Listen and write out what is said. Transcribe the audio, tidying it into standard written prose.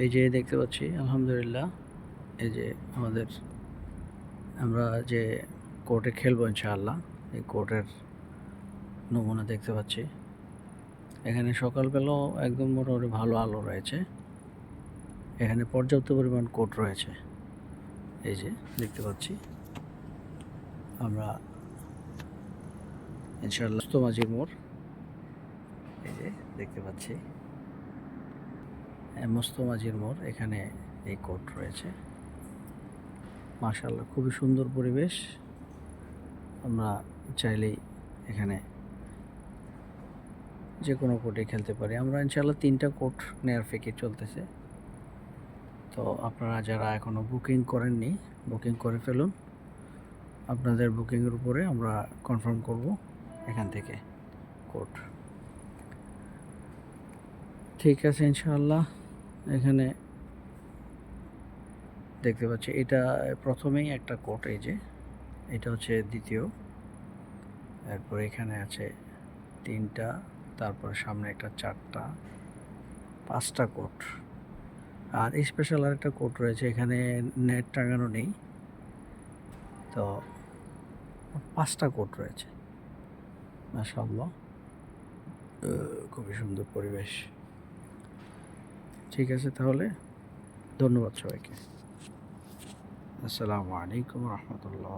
এই যে দেখতে পাচ্ছি আলহামদুলিল্লাহ, এই যে আমাদের আমরা যে কোর্টে খেলবো ইনশাআল্লাহ, এই কোর্টের নমুনা দেখতে পাচ্ছি। এখানে সকালবেলাও একদম মোটামুটি ভালো আলো রয়েছে। এখানে পর্যাপ্ত পরিমাণ কোর্ট রয়েছে। এই যে দেখতে পাচ্ছি আমরা ইনশাআল্লাহ মোস্তমাজির মোড়, এই যে দেখতে পাচ্ছি মোস্তমাজির মোড়, এখানে এই কোর্ট রয়েছে। মাশাআল্লাহ, খুবই সুন্দর পরিবেশ। আমরা চাইলেই এখানে যে কোনো কোর্টে খেলতে পারি। আমরা ইনশাআল্লাহ 3টা কোর্ট নেয়ার ফিকির চলতেছে। তো আপনারা যারা এখনও বুকিং করেননি, বুকিং করে ফেলুন। আপনাদের বুকিংয়ের উপরে আমরা কনফার্ম করব এখান থেকে কোর্ট। ঠিক আছে ইনশাআল্লাহ। এখানে দেখতে পাচ্ছি এটা প্রথমেই একটা কোর্ট, এই যে এটা হচ্ছে দ্বিতীয়। এরপর এখানে আছে 3টা, তারপর সামনে একটা 4টা, 5টা কোর্ট। আর স্পেশাল আরেকটা কোর্ট রয়েছে, এখানে নেট টাঙানো নেই। তো 5টা কোর্ট রয়েছে। মাশাআল্লাহ, খুবই সুন্দর পরিবেশ। ঠিক আছে তাহলে, ধন্যবাদ সবাইকে। আসসালামু আলাইকুম রহমতুল্লাহ।